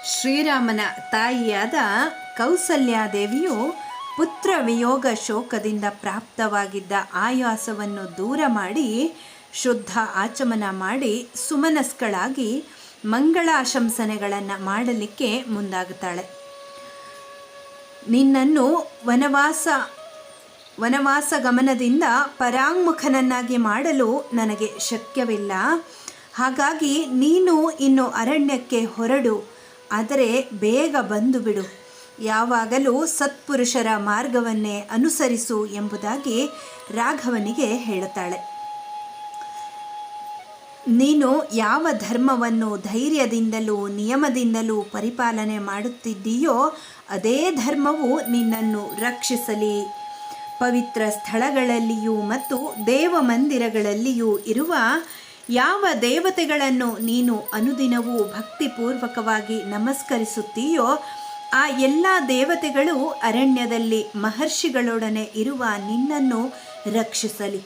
ಶ್ರೀರಾಮನ ತಾಯಿಯಾದ ಕೌಸಲ್ಯಾದೇವಿಯು ಪುತ್ರ ವಿಯೋಗ ಶೋಕದಿಂದ ಪ್ರಾಪ್ತವಾಗಿದ್ದ ಆಯಾಸವನ್ನು ದೂರ ಮಾಡಿ ಶುದ್ಧ ಆಚಮನ ಮಾಡಿ ಸುಮನಸ್ಕಳಾಗಿ ಮಂಗಳಾಶಂಸನೆಗಳನ್ನು ಮಾಡಲಿಕ್ಕೆ ಮುಂದಾಗುತ್ತಾಳೆ. ನಿನ್ನನ್ನು ವನವಾಸ ಗಮನದಿಂದ ಪರಾಂಗುಖನನ್ನಾಗಿ ಮಾಡಲು ನನಗೆ ಶಕ್ಯವಿಲ್ಲ. ಹಾಗಾಗಿ ನೀನು ಇನ್ನು ಅರಣ್ಯಕ್ಕೆ ಹೊರಡು, ಆದರೆ ಬೇಗ ಬಂದು ಬಿಡು. ಯಾವಾಗಲೂ ಸತ್ಪುರುಷರ ಮಾರ್ಗವನ್ನೇ ಅನುಸರಿಸು ಎಂಬುದಾಗಿ ರಾಘವನಿಗೆ ಹೇಳುತ್ತಾಳೆ. ನೀನು ಯಾವ ಧರ್ಮವನ್ನು ಧೈರ್ಯದಿಂದಲೂ ನಿಯಮದಿಂದಲೂ ಪರಿಪಾಲನೆ ಮಾಡುತ್ತಿದ್ದೀಯೋ ಅದೇ ಧರ್ಮವು ನಿನ್ನನ್ನು ರಕ್ಷಿಸಲಿ. ಪವಿತ್ರ ಸ್ಥಳಗಳಲ್ಲಿಯೂ ಮತ್ತು ದೇವಮಂದಿರಗಳಲ್ಲಿಯೂ ಇರುವ ಯಾವ ದೇವತೆಗಳನ್ನು ನೀನು ಅನುದಿನವೂ ಭಕ್ತಿಪೂರ್ವಕವಾಗಿ ನಮಸ್ಕರಿಸುತ್ತೀಯೋ ಆ ಎಲ್ಲ ದೇವತೆಗಳು ಅರಣ್ಯದಲ್ಲಿ ಮಹರ್ಷಿಗಳೊಡನೆ ಇರುವ ನಿನ್ನನ್ನು ರಕ್ಷಿಸಲಿ.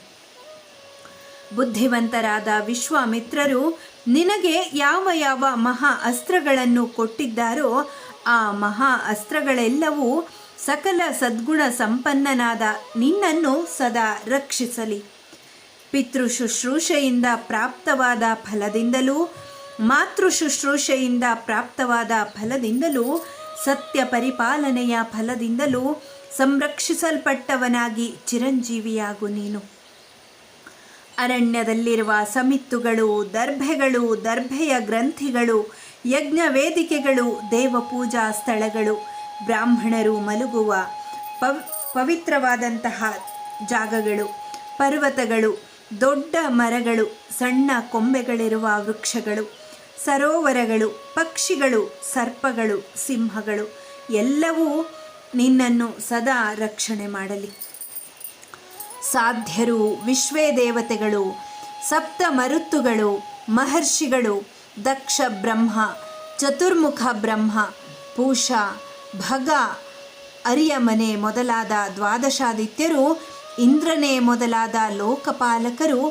ಬುದ್ಧಿವಂತರಾದ ವಿಶ್ವಾಮಿತ್ರರು ನಿನಗೆ ಯಾವ ಯಾವ ಮಹಾ ಅಸ್ತ್ರಗಳನ್ನು ಕೊಟ್ಟಿದ್ದಾರೋ ಆ ಮಹಾ ಅಸ್ತ್ರಗಳೆಲ್ಲವೂ ಸಕಲ ಸದ್ಗುಣ ಸಂಪನ್ನನಾದ ನಿನ್ನನ್ನು ಸದಾ ರಕ್ಷಿಸಲಿ. ಪಿತೃ ಶುಶ್ರೂಷೆಯಿಂದ ಪ್ರಾಪ್ತವಾದ ಫಲದಿಂದಲೂ ಮಾತೃ ಶುಶ್ರೂಷೆಯಿಂದ ಪ್ರಾಪ್ತವಾದ ಫಲದಿಂದಲೂ ಸತ್ಯ ಪರಿಪಾಲನೆಯ ಫಲದಿಂದಲೂ ಸಂರಕ್ಷಿಸಲ್ಪಟ್ಟವನಾಗಿ ಚಿರಂಜೀವಿಯಾಗು ನೀನು. ಅರಣ್ಯದಲ್ಲಿರುವ ಸಮಿತ್ತುಗಳು, ದರ್ಭೆಗಳು, ದರ್ಭೆಯ ಗ್ರಂಥಿಗಳು, ಯಜ್ಞ ವೇದಿಕೆಗಳು, ದೇವಪೂಜಾ ಸ್ಥಳಗಳು, ಬ್ರಾಹ್ಮಣರು ಮಲಗುವ ಪವಿತ್ರವಾದಂತಹ ಜಾಗಗಳು, ಪರ್ವತಗಳು, ದೊಡ್ಡ ಮರಗಳು, ಸಣ್ಣ ಕೊಂಬೆಗಳಿರುವ ವೃಕ್ಷಗಳು, ಸರೋವರಗಳು, ಪಕ್ಷಿಗಳು, ಸರ್ಪಗಳು, ಸಿಂಹಗಳು ಎಲ್ಲವೂ ನಿನ್ನನ್ನು ಸದಾ ರಕ್ಷಣೆ ಮಾಡಲಿ. ಸಾಧ್ಯರು, ವಿಶ್ವೇ ದೇವತೆಗಳು, ಸಪ್ತ ಮರುತ್ತುಗಳು, ಮಹರ್ಷಿಗಳು, ದಕ್ಷ ಬ್ರಹ್ಮ, ಚತುರ್ಮುಖ ಬ್ರಹ್ಮ, ಪೂಷ, ಭಗ, ಅರಿಯಮನೆ ಮೊದಲಾದ ದ್ವಾದಶಾದಿತ್ಯರು, ಇಂದ್ರನೇ ಮೊದಲಾದ ಲೋಕಪಾಲಕರು,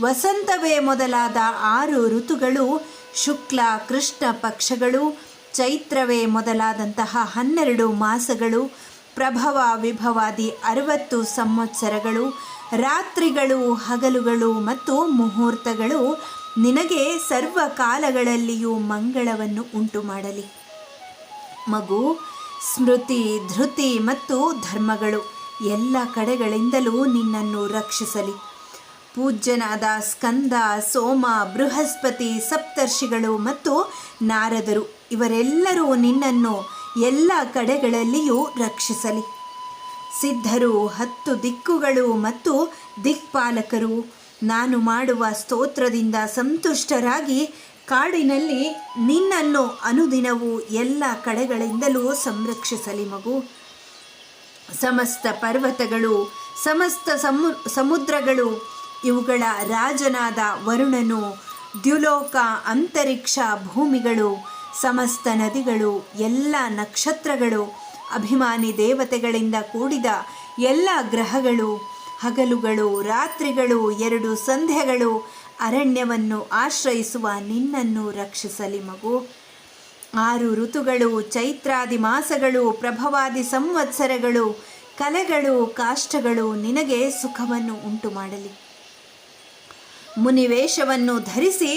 ವಸಂತವೇ ಮೊದಲಾದ 6 ಋತುಗಳು, ಶುಕ್ಲ ಕೃಷ್ಣ ಪಕ್ಷಗಳು, ಚೈತ್ರವೇ ಮೊದಲಾದಂತಹ 12 ಮಾಸಗಳು, ಪ್ರಭವ ವಿಭವಾದಿ 60 ಸಂವತ್ಸರಗಳು, ರಾತ್ರಿಗಳು, ಹಗಲುಗಳು ಮತ್ತು ಮುಹೂರ್ತಗಳು ನಿನಗೆ ಸರ್ವಕಾಲಗಳಲ್ಲಿಯೂ ಮಂಗಳವನ್ನು ಉಂಟು ಮಾಡಲಿ. ಮಗು, ಸ್ಮೃತಿ, ಧೃತಿ ಮತ್ತು ಧರ್ಮಗಳು ಎಲ್ಲ ಕಡೆಗಳಿಂದಲೂ ನಿನ್ನನ್ನು ರಕ್ಷಿಸಲಿ. ಪೂಜ್ಯನಾದ ಸ್ಕಂದ, ಸೋಮ, ಬೃಹಸ್ಪತಿ, ಸಪ್ತರ್ಷಿಗಳು ಮತ್ತು ನಾರದರು ಇವರೆಲ್ಲರೂ ನಿನ್ನನ್ನು ಎಲ್ಲ ಕಡೆಗಳಲ್ಲಿಯೂ ರಕ್ಷಿಸಲಿ. ಸಿದ್ಧರು, 10 ದಿಕ್ಕುಗಳು ಮತ್ತು ದಿಕ್ಪಾಲಕರು ನಾನು ಮಾಡುವ ಸ್ತೋತ್ರದಿಂದ ಸಂತುಷ್ಟರಾಗಿ ಕಾಡಿನಲ್ಲಿ ನಿನ್ನನ್ನು ಅನುದಿನವೂ ಎಲ್ಲ ಕಡೆಗಳಿಂದಲೂ ಸಂರಕ್ಷಿಸಲಿ. ಮಗು, ಸಮಸ್ತ ಪರ್ವತಗಳು, ಸಮಸ್ತ ಸಮುದ್ರಗಳು, ಇವುಗಳ ರಾಜನಾದ ವರುಣನು, ದ್ಯುಲೋಕ, ಅಂತರಿಕ್ಷ, ಭೂಮಿಗಳು, ಸಮಸ್ತ ನದಿಗಳು, ಎಲ್ಲ ನಕ್ಷತ್ರಗಳು, ಅಭಿಮಾನಿ ದೇವತೆಗಳಿಂದ ಕೂಡಿದ ಎಲ್ಲ ಗ್ರಹಗಳು, ಹಗಲುಗಳು, ರಾತ್ರಿಗಳು, 2 ಸಂಧ್ಯೆಗಳು ಅರಣ್ಯವನ್ನು ಆಶ್ರಯಿಸುವ ನಿನ್ನನ್ನು ರಕ್ಷಿಸಲಿ. ಮಗು, 6 ಋತುಗಳು, ಚೈತ್ರಾದಿ ಮಾಸಗಳು, ಪ್ರಭವಾದಿ ಸಂವತ್ಸರಗಳು, ಕಲೆಗಳು, ಕಾಷ್ಟಗಳು ನಿನಗೆ ಸುಖವನ್ನು ಉಂಟು ಮಾಡಲಿ. ಮುನಿವೇಷವನ್ನು ಧರಿಸಿ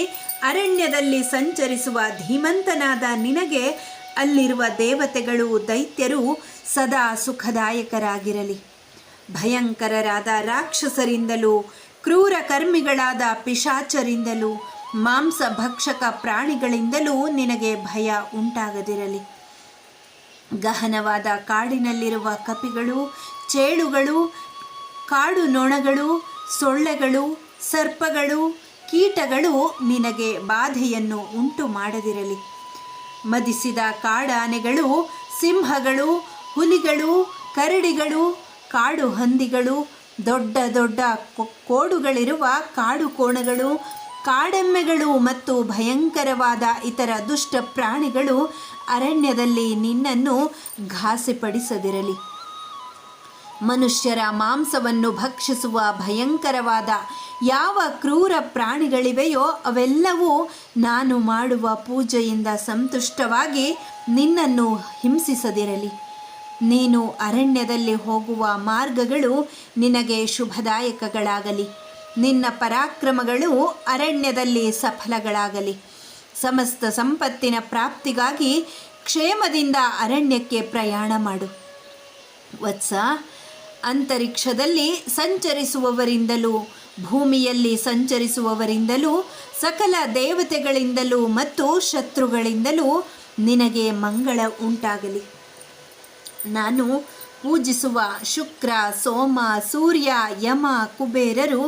ಅರಣ್ಯದಲ್ಲಿ ಸಂಚರಿಸುವ ಧೀಮಂತನಾದ ನಿನಗೆ ಅಲ್ಲಿರುವ ದೇವತೆಗಳು, ದೈತ್ಯರು ಸದಾ ಸುಖದಾಯಕರಾಗಿರಲಿ. ಭಯಂಕರರಾದ ರಾಕ್ಷಸರಿಂದಲೂ ಕ್ರೂರ ಕರ್ಮಿಗಳಾದ ಪಿಶಾಚರಿಂದಲೂ ಮಾಂಸಭಕ್ಷಕ ಪ್ರಾಣಿಗಳಿಂದಲೂ ನಿನಗೆ ಭಯ ಉಂಟಾಗದಿರಲಿ. ಗಹನವಾದ ಕಾಡಿನಲ್ಲಿರುವ ಕಪಿಗಳು, ಚೇಳುಗಳು, ಕಾಡು ನೊಣಗಳು, ಸೊಳ್ಳೆಗಳು, ಸರ್ಪಗಳು, ಕೀಟಗಳು ನಿನಗೆ ಬಾಧೆಯನ್ನು ಉಂಟು ಮಾಡದಿರಲಿ. ಮದಿಸಿದ ಕಾಡಾನೆಗಳು, ಸಿಂಹಗಳು, ಹುಲಿಗಳು, ಕರಡಿಗಳು, ಕಾಡು ಹಂದಿಗಳು, ದೊಡ್ಡ ದೊಡ್ಡ ಕೋಡುಗಳಿರುವ ಕಾಡು ಕೋಣಗಳು, ಕಾಡೆಮ್ಮೆಗಳು ಮತ್ತು ಭಯಂಕರವಾದ ಇತರ ದುಷ್ಟ ಪ್ರಾಣಿಗಳು ಅರಣ್ಯದಲ್ಲಿ ನಿನ್ನನ್ನು ಘಾಸಿಪಡಿಸದಿರಲಿ. ಮನುಷ್ಯರ ಮಾಂಸವನ್ನು ಭಕ್ಷಿಸುವ ಭಯಂಕರವಾದ ಯಾವ ಕ್ರೂರ ಪ್ರಾಣಿಗಳಿವೆಯೋ ಅವೆಲ್ಲವೂ ನಾನು ಮಾಡುವ ಪೂಜೆಯಿಂದ ಸಂತುಷ್ಟವಾಗಿ ನಿನ್ನನ್ನು ಹಿಂಸಿಸದಿರಲಿ. ನೀನು ಅರಣ್ಯದಲ್ಲಿ ಹೋಗುವ ಮಾರ್ಗಗಳು ನಿನಗೆ ಶುಭದಾಯಕಗಳಾಗಲಿ. ನಿನ್ನ ಪರಾಕ್ರಮಗಳು ಅರಣ್ಯದಲ್ಲಿ ಸಫಲಗಳಾಗಲಿ. ಸಮಸ್ತ ಸಂಪತ್ತಿನ ಪ್ರಾಪ್ತಿಗಾಗಿ ಕ್ಷೇಮದಿಂದ ಅರಣ್ಯಕ್ಕೆ ಪ್ರಯಾಣ ಮಾಡು. ವತ್ಸ, ಅಂತರಿಕ್ಷದಲ್ಲಿ ಸಂಚರಿಸುವವರಿಂದಲೂ ಭೂಮಿಯಲ್ಲಿ ಸಂಚರಿಸುವವರಿಂದಲೂ ಸಕಲ ದೇವತೆಗಳಿಂದಲೂ ಮತ್ತು ಶತ್ರುಗಳಿಂದಲೂ ನಿನಗೆ ಮಂಗಳ ಉಂಟಾಗಲಿ. ನಾನು ಪೂಜಿಸುವ ಶುಕ್ರ, ಸೋಮ, ಸೂರ್ಯ, ಯಮ, ಕುಬೇರರು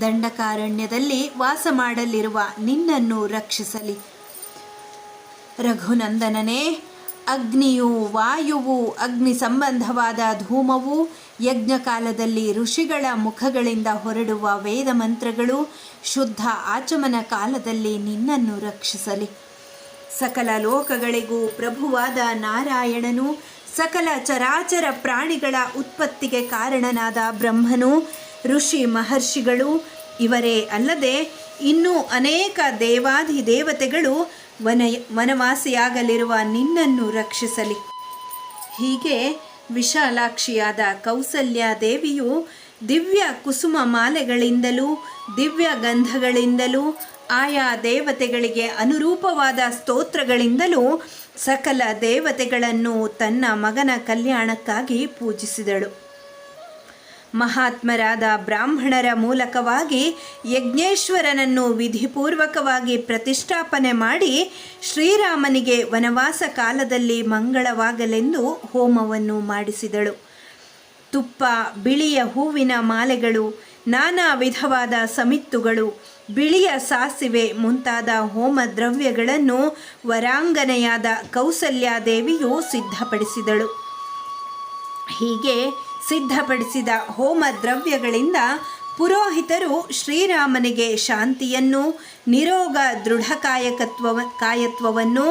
ದಂಡಕಾರಣ್ಯದಲ್ಲಿ ವಾಸ ಮಾಡಲಿರುವ ನಿನ್ನನ್ನು ರಕ್ಷಿಸಲಿ. ರಘುನಂದನನೇ, ಅಗ್ನಿಯು, ವಾಯುವು, ಅಗ್ನಿ ಸಂಬಂಧವಾದ ಧೂಮವು, ಯಜ್ಞಕಾಲದಲ್ಲಿ ಋಷಿಗಳ ಮುಖಗಳಿಂದ ಹೊರಡುವ ವೇದ ಮಂತ್ರಗಳು, ಶುದ್ಧ ಆಚಮನ ಕಾಲದಲ್ಲಿ ನಿನ್ನನ್ನು ರಕ್ಷಿಸಲಿ. ಸಕಲ ಲೋಕಗಳಿಗೂ ಪ್ರಭುವಾದ ನಾರಾಯಣನು, ಸಕಲ ಚರಾಚರ ಪ್ರಾಣಿಗಳ ಉತ್ಪತ್ತಿಗೆ ಕಾರಣನಾದ ಬ್ರಹ್ಮನು, ಋಷಿ ಮಹರ್ಷಿಗಳು ಇವರೇ ಅಲ್ಲದೆ ಇನ್ನೂ ಅನೇಕ ದೇವಾಧಿದೇವತೆಗಳು ವನವಾಸಿಯಾಗಲಿರುವ ನಿನ್ನನ್ನು ರಕ್ಷಿಸಲಿ. ಹೀಗೆ ವಿಶಾಲಾಕ್ಷಿಯಾದ ಕೌಸಲ್ಯ ದೇವಿಯು ದಿವ್ಯ ಕುಸುಮ ಮಾಲೆಗಳಿಂದಲೂ ದಿವ್ಯ ಗಂಧಗಳಿಂದಲೂ ಆಯಾ ದೇವತೆಗಳಿಗೆ ಅನುರೂಪವಾದ ಸ್ತೋತ್ರಗಳಿಂದಲೂ ಸಕಲ ದೇವತೆಗಳನ್ನು ತನ್ನ ಮಗನ ಕಲ್ಯಾಣಕ್ಕಾಗಿ ಪೂಜಿಸಿದಳು. ಮಹಾತ್ಮರಾದ ಬ್ರಾಹ್ಮಣರ ಮೂಲಕವಾಗಿ ಯಜ್ಞೇಶ್ವರನನ್ನು ವಿಧಿಪೂರ್ವಕವಾಗಿ ಪ್ರತಿಷ್ಠಾಪನೆ ಮಾಡಿ ಶ್ರೀರಾಮನಿಗೆ ವನವಾಸ ಕಾಲದಲ್ಲಿ ಮಂಗಳವಾಗಲೆಂದು ಹೋಮವನ್ನು ಮಾಡಿಸಿದಳು. ತುಪ್ಪ, ಬಿಳಿಯ ಹೂವಿನ ಮಾಲೆಗಳು, ನಾನಾ ವಿಧವಾದ ಸಮಿತ್ತುಗಳು, ಬಿಳಿಯ ಸಾಸಿವೆ ಮುಂತಾದ ಹೋಮ ದ್ರವ್ಯಗಳನ್ನು ವರಾಂಗನೆಯಾದ ಕೌಸಲ್ಯಾದೇವಿಯು ಸಿದ್ಧಪಡಿಸಿದಳು. ಹೀಗೆ ಸಿದ್ಧಪಡಿಸಿದ ಹೋಮ ದ್ರವ್ಯಗಳಿಂದ ಪುರೋಹಿತರು ಶ್ರೀರಾಮನಿಗೆ ಶಾಂತಿಯನ್ನು, ನಿರೋಗ ಕಾಯತ್ವವನ್ನು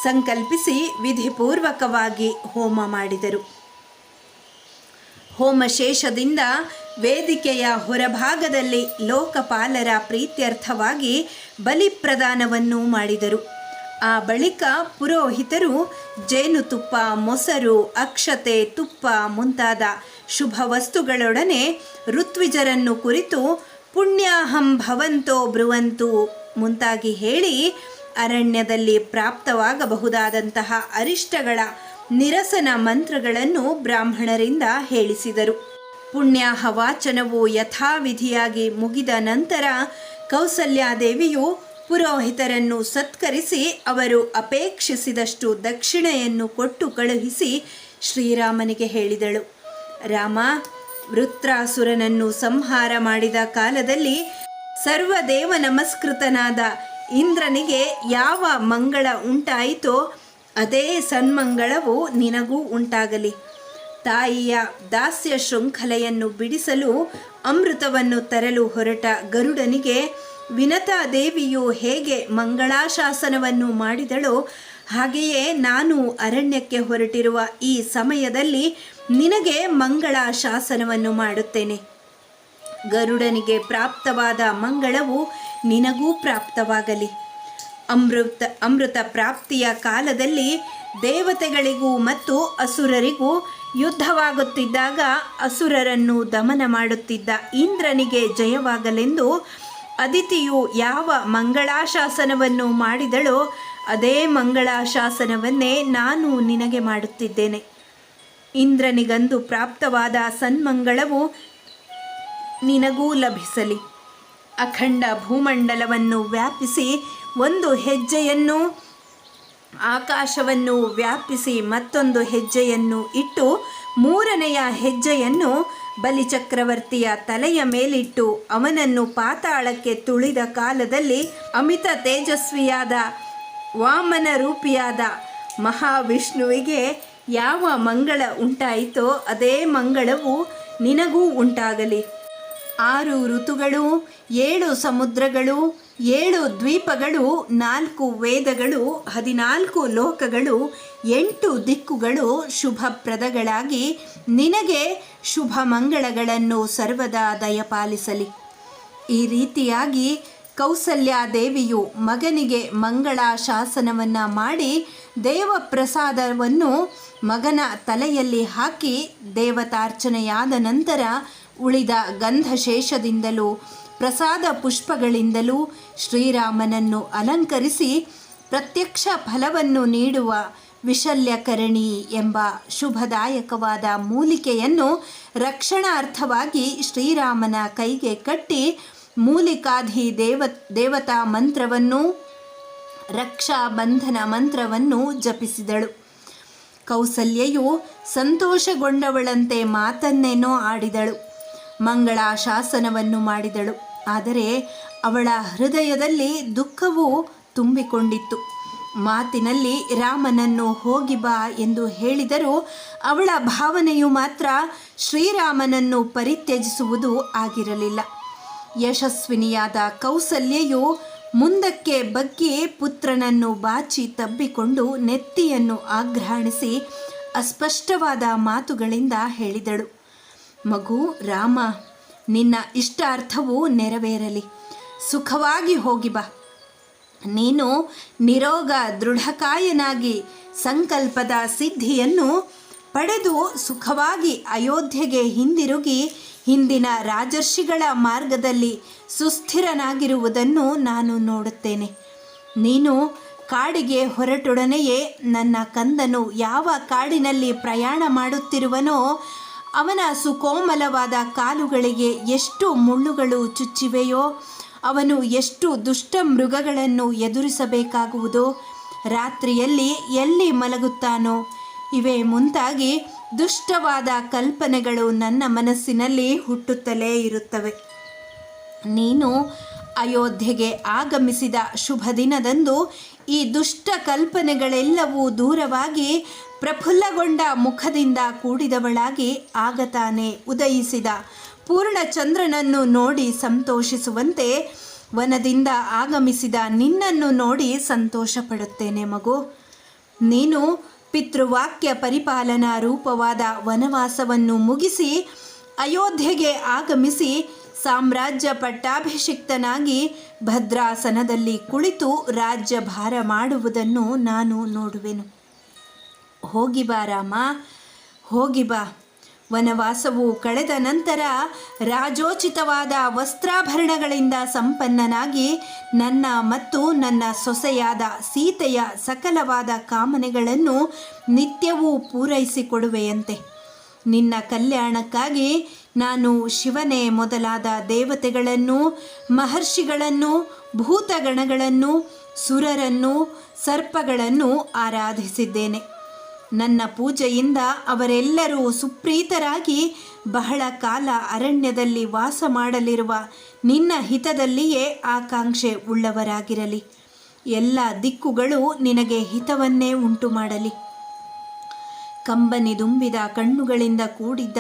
ಸಂಕಲ್ಪಿಸಿ ವಿಧಿಪೂರ್ವಕವಾಗಿ ಹೋಮ ಮಾಡಿದರು. ಹೋಮಶೇಷದಿಂದ ವೇದಿಕೆಯ ಹೊರಭಾಗದಲ್ಲಿ ಲೋಕಪಾಲರ ಪ್ರೀತ್ಯರ್ಥವಾಗಿ ಬಲಿಪ್ರದಾನವನ್ನು ಮಾಡಿದರು. ಆ ಬಳಿಕ ಪುರೋಹಿತರು ಜೇನುತುಪ್ಪ, ಮೊಸರು, ಅಕ್ಷತೆ, ತುಪ್ಪ ಮುಂತಾದ ಶುಭ ವಸ್ತುಗಳೊಡನೆ ಋತ್ವಿಜರನ್ನು ಕುರಿತು ಪುಣ್ಯಾಹಂ ಭವಂತೋ ಬ್ರುವಂತು ಮುಂತಾಗಿ ಹೇಳಿ ಅರಣ್ಯದಲ್ಲಿ ಪ್ರಾಪ್ತವಾಗಬಹುದಾದಂತಹ ಅರಿಷ್ಟಗಳ ನಿರಸನ ಮಂತ್ರಗಳನ್ನು ಬ್ರಾಹ್ಮಣರಿಂದ ಹೇಳಿಸಿದರು. ಪುಣ್ಯಾಹ ವಾಚನವು ಯಥಾವಿಧಿಯಾಗಿ ಮುಗಿದ ನಂತರ ಕೌಸಲ್ಯಾದೇವಿಯು ಪುರೋಹಿತರನ್ನು ಸತ್ಕರಿಸಿ ಅವರು ಅಪೇಕ್ಷಿಸಿದಷ್ಟು ದಕ್ಷಿಣೆಯನ್ನು ಕೊಟ್ಟು ಕಳುಹಿಸಿ ಶ್ರೀರಾಮನಿಗೆ ಹೇಳಿದಳು. ರಾಮ, ವೃತ್ರಾಸುರನನ್ನು ಸಂಹಾರ ಮಾಡಿದ ಕಾಲದಲ್ಲಿ ಸರ್ವದೇವ ನಮಸ್ಕೃತನಾದ ಇಂದ್ರನಿಗೆ ಯಾವ ಮಂಗಳ ಉಂಟಾಯಿತೋ ಅದೇ ಸನ್ಮಂಗಳವು ನಿನಗೂ ಉಂಟಾಗಲಿ. ತಾಯಿಯ ದಾಸ್ಯ ಶೃಂಖಲೆಯನ್ನು ಬಿಡಿಸಲು ಅಮೃತವನ್ನು ತರಲು ಹೊರಟ ಗರುಡನಿಗೆ ವಿನತಾದೇವಿಯು ಹೇಗೆ ಮಂಗಳಾಶಾಸನವನ್ನು ಮಾಡಿದಳೋ ಹಾಗೆಯೇ ನಾನು ಅರಣ್ಯಕ್ಕೆ ಹೊರಟಿರುವ ಈ ಸಮಯದಲ್ಲಿ ನಿನಗೆ ಮಂಗಳಾಶಾಸನವನ್ನು ಮಾಡುತ್ತೇನೆ. ಗರುಡನಿಗೆ ಪ್ರಾಪ್ತವಾದ ಮಂಗಳವು ನಿನಗೂ ಪ್ರಾಪ್ತವಾಗಲಿ. ಅಮೃತ ಪ್ರಾಪ್ತಿಯ ಕಾಲದಲ್ಲಿ ದೇವತೆಗಳಿಗೂ ಮತ್ತು ಅಸುರರಿಗೂ ಯುದ್ಧವಾಗುತ್ತಿದ್ದಾಗ ಅಸುರರನ್ನು ದಮನ ಮಾಡುತ್ತಿದ್ದ ಇಂದ್ರನಿಗೆ ಜಯವಾಗಲೆಂದು ಅದಿತಿಯು ಯಾವ ಮಂಗಳಾಶಾಸನವನ್ನು ಮಾಡಿದಳೋ ಅದೇ ಮಂಗಳಾಶಾಸನವನ್ನೇ ನಾನು ನಿನಗೆ ಮಾಡುತ್ತಿದ್ದೇನೆ. ಇಂದ್ರನಿಗಂದು ಪ್ರಾಪ್ತವಾದ ಸನ್ಮಂಗಳವು ನಿನಗೂ ಲಭಿಸಲಿ. ಅಖಂಡ ಭೂಮಂಡಲವನ್ನು ವ್ಯಾಪಿಸಿ ಒಂದು ಹೆಜ್ಜೆಯನ್ನು, ಆಕಾಶವನ್ನು ವ್ಯಾಪಿಸಿ ಮತ್ತೊಂದು ಹೆಜ್ಜೆಯನ್ನು ಇಟ್ಟು ಮೂರನೆಯ ಹೆಜ್ಜೆಯನ್ನು ಬಲಿಚಕ್ರವರ್ತಿಯ ತಲೆಯ ಮೇಲಿಟ್ಟು ಅವನನ್ನು ಪಾತಾಳಕ್ಕೆ ತುಳಿದ ಕಾಲದಲ್ಲಿ ಅಮಿತ ತೇಜಸ್ವಿಯಾದ ವಾಮನ ರೂಪಿಯಾದ ಮಹಾವಿಷ್ಣುವಿಗೆ ಯಾವ ಮಂಗಳ ಉಂಟಾಯಿತೋ ಅದೇ ಮಂಗಳವು ನಿನಗೂ ಉಂಟಾಗಲಿ. 6 ಋತುಗಳು, 7 ಸಮುದ್ರಗಳು, 7 ದ್ವೀಪಗಳು, 4 ವೇದಗಳು, 14 ಲೋಕಗಳು, 8 ದಿಕ್ಕುಗಳು ಶುಭಪ್ರದಗಳಾಗಿ ನಿನಗೆ ಶುಭ ಮಂಗಳಗಳನ್ನು ಸರ್ವದಾ ದಯಪಾಲಿಸಲಿ. ಈ ರೀತಿಯಾಗಿ ಕೌಸಲ್ಯಾದೇವಿಯು ಮಗನಿಗೆ ಮಂಗಳಾಶಾಸನವನ್ನು ಮಾಡಿ ದೇವಪ್ರಸಾದವನ್ನು ಮಗನ ತಲೆಯಲ್ಲಿ ಹಾಕಿ ದೇವತಾರ್ಚನೆಯಾದ ನಂತರ ಉಳಿದ ಗಂಧಶೇಷದಿಂದಲೂ ಪ್ರಸಾದ ಪುಷ್ಪಗಳಿಂದಲೂ ಶ್ರೀರಾಮನನ್ನು ಅಲಂಕರಿಸಿ ಪ್ರತ್ಯಕ್ಷ ಫಲವನ್ನು ನೀಡುವ ವಿಶಲ್ಯಕರಣಿ ಎಂಬ ಶುಭದಾಯಕವಾದ ಮೂಲಿಕೆಯನ್ನು ರಕ್ಷಣಾರ್ಥವಾಗಿ ಶ್ರೀರಾಮನ ಕೈಗೆ ಕಟ್ಟಿ ಮೂಲಿಕಾಧಿ ದೇವತಾ ಮಂತ್ರವನ್ನು, ರಕ್ಷಾಬಂಧನ ಮಂತ್ರವನ್ನು ಜಪಿಸಿದಳು. ಕೌಸಲ್ಯೆಯು ಸಂತೋಷಗೊಂಡವಳಂತೆ ಮಾತನ್ನೇನೋ ಆಡಿದಳು, ಮಂಗಳಾಶಾಸನವನ್ನು ಮಾಡಿದಳು. ಆದರೆ ಅವಳ ಹೃದಯದಲ್ಲಿ ದುಃಖವು ತುಂಬಿಕೊಂಡಿತ್ತು. ಮಾತಿನಲ್ಲಿ ರಾಮನನ್ನು ಹೋಗಿ ಬಾ ಎಂದು ಹೇಳಿದರೂ ಅವಳ ಭಾವನೆಯು ಮಾತ್ರ ಶ್ರೀರಾಮನನ್ನು ಪರಿತ್ಯಜಿಸುವುದು ಆಗಿರಲಿಲ್ಲ. ಯಶಸ್ವಿನಿಯಾದ ಕೌಸಲ್ಯೆಯು ಮುಂದಕ್ಕೆ ಬಗ್ಗಿ ಪುತ್ರನನ್ನು ಬಾಚಿ ತಬ್ಬಿಕೊಂಡು ನೆತ್ತಿಯನ್ನು ಆಘ್ರಾಣಿಸಿ ಅಸ್ಪಷ್ಟವಾದ ಮಾತುಗಳಿಂದ ಹೇಳಿದಳು, ಮಗು ರಾಮ, ನಿನ್ನ ಇಷ್ಟಾರ್ಥವು ನೆರವೇರಲಿ. ಸುಖವಾಗಿ ಹೋಗಿ ಬಾ. ನೀನು ನಿರೋಗ ದೃಢಕಾಯನಾಗಿ ಸಂಕಲ್ಪದ ಸಿದ್ಧಿಯನ್ನು ಪಡೆದು ಸುಖವಾಗಿ ಅಯೋಧ್ಯೆಗೆ ಹಿಂದಿರುಗಿ ಹಿಂದಿನ ರಾಜರ್ಷಿಗಳ ಮಾರ್ಗದಲ್ಲಿ ಸುಸ್ಥಿರನಾಗಿರುವುದನ್ನು ನಾನು ನೋಡುತ್ತೇನೆ. ನೀನು ಕಾಡಿಗೆ ಹೊರಟೊಡನೆಯೇ ನನ್ನ ಕಂದನು ಯಾವ ಕಾಡಿನಲ್ಲಿ ಪ್ರಯಾಣ ಮಾಡುತ್ತಿರುವನೋ ಅವನ ಸುಕೋಮಲವಾದ ಕಾಲುಗಳಿಗೆ ಎಷ್ಟು ಮುಳ್ಳುಗಳು ಚುಚ್ಚಿವೆಯೋ, ಅವನು ಎಷ್ಟು ದುಷ್ಟ ಮೃಗಗಳನ್ನು ಎದುರಿಸಬೇಕಾಗುವುದೋ, ರಾತ್ರಿಯಲ್ಲಿ ಎಲ್ಲಿ ಮಲಗುತ್ತಾನೋ, ಇವೇ ಮುಂತಾಗಿ ದುಷ್ಟವಾದ ಕಲ್ಪನೆಗಳು ನನ್ನ ಮನಸ್ಸಿನಲ್ಲಿ ಹುಟ್ಟುತ್ತಲೇ ಇರುತ್ತವೆ. ನೀನು ಅಯೋಧ್ಯೆಗೆ ಆಗಮಿಸಿದ ಶುಭ ದಿನದಂದು ಈ ದುಷ್ಟ ಕಲ್ಪನೆಗಳೆಲ್ಲವೂ ದೂರವಾಗಿ ಪ್ರಫುಲ್ಲಗೊಂಡ ಮುಖದಿಂದ ಕೂಡಿದವಳಾಗಿ ಆಗತಾನೆ ಉದಯಿಸಿದ ಪೂರ್ಣಚಂದ್ರನನ್ನು ನೋಡಿ ಸಂತೋಷಿಸುವಂತೆ ವನದಿಂದ ಆಗಮಿಸಿದ ನಿನ್ನನ್ನು ನೋಡಿ ಸಂತೋಷ ಪಡುತ್ತೇನೆ ಮಗು. ನೀನು ಪಿತೃವಾಕ್ಯ ಪರಿಪಾಲನಾ ರೂಪವಾದ ವನವಾಸವನ್ನು ಮುಗಿಸಿ ಅಯೋಧ್ಯೆಗೆ ಆಗಮಿಸಿ ಸಾಮ್ರಾಜ್ಯ ಪಟ್ಟಾಭಿಷಿಕ್ತನಾಗಿ ಭದ್ರಾಸನದಲ್ಲಿ ಕುಳಿತು ರಾಜ್ಯಭಾರ ಮಾಡುವುದನ್ನು ನಾನು ನೋಡುವೆನು. ಹೋಗಿ ಬಾ ರಾಮ, ಹೋಗಿ ಬಾ. ವನವಾಸವು ಕಳೆದ ನಂತರ ರಾಜೋಚಿತವಾದ ವಸ್ತ್ರಾಭರಣಗಳಿಂದ ಸಂಪನ್ನನಾಗಿ ನನ್ನ ಮತ್ತು ನನ್ನ ಸೊಸೆಯಾದ ಸೀತೆಯ ಸಕಲವಾದ ಕಾಮನೆಗಳನ್ನು ನಿತ್ಯವೂ ಪೂರೈಸಿಕೊಡುವೆಯಂತೆ. ನಿನ್ನ ಕಲ್ಯಾಣಕ್ಕಾಗಿ ನಾನು ಶಿವನೇ ಮೊದಲಾದ ದೇವತೆಗಳನ್ನು, ಮಹರ್ಷಿಗಳನ್ನು, ಭೂತಗಣಗಳನ್ನು, ಸುರರನ್ನು, ಸರ್ಪಗಳನ್ನು ಆರಾಧಿಸಿದ್ದೇನೆ. ನನ್ನ ಪೂಜೆಯಿಂದ ಅವರೆಲ್ಲರೂ ಸುಪ್ರೀತರಾಗಿ ಬಹಳ ಕಾಲ ಅರಣ್ಯದಲ್ಲಿ ವಾಸ ಮಾಡಲಿರುವ ನಿನ್ನ ಹಿತದಲ್ಲಿಯೇ ಆಕಾಂಕ್ಷೆ ಉಳ್ಳವರಾಗಿರಲಿ. ಎಲ್ಲ ದಿಕ್ಕುಗಳು ನಿನಗೆ ಹಿತವನ್ನೇ ಉಂಟು ಮಾಡಲಿ. ಕಂಬನಿದುಂಬಿದ ಕಣ್ಣುಗಳಿಂದ ಕೂಡಿದ್ದ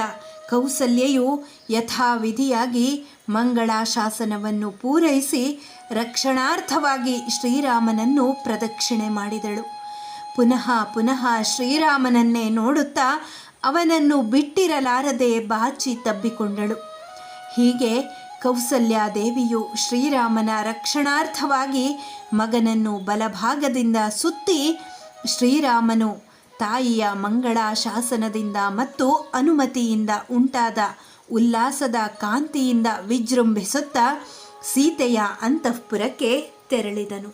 ಕೌಸಲ್ಯೆಯು ಯಥಾವಿಧಿಯಾಗಿ ಮಂಗಳಾಶಾಸನವನ್ನು ಪೂರೈಸಿ ರಕ್ಷಣಾರ್ಥವಾಗಿ ಶ್ರೀರಾಮನನ್ನು ಪ್ರದಕ್ಷಿಣೆ ಮಾಡಿದಳು. ಪುನಃ ಪುನಃ ಶ್ರೀರಾಮನನ್ನೇ ನೋಡುತ್ತಾ ಅವನನ್ನು ಬಿಟ್ಟಿರಲಾರದೆ ಬಾಚಿ ತಬ್ಬಿಕೊಂಡಳು. ಹೀಗೆ ಕೌಸಲ್ಯಾದೇವಿಯು ಶ್ರೀರಾಮನ ರಕ್ಷಣಾರ್ಥವಾಗಿ ಮಗನನ್ನು ಬಲಭಾಗದಿಂದ ಸುತ್ತಿ ಶ್ರೀರಾಮನು ತಾಯಿಯ ಮಂಗಳಾಶಾಸನದಿಂದ ಮತ್ತು ಅನುಮತಿಯಿಂದ ಉಂಟಾದ ಉಲ್ಲಾಸದ ಕಾಂತಿಯಿಂದ ವಿಜೃಂಭಿಸುತ್ತಾ ಸೀತೆಯ ಅಂತಃಪುರಕ್ಕೆ ತೆರಳಿದನು.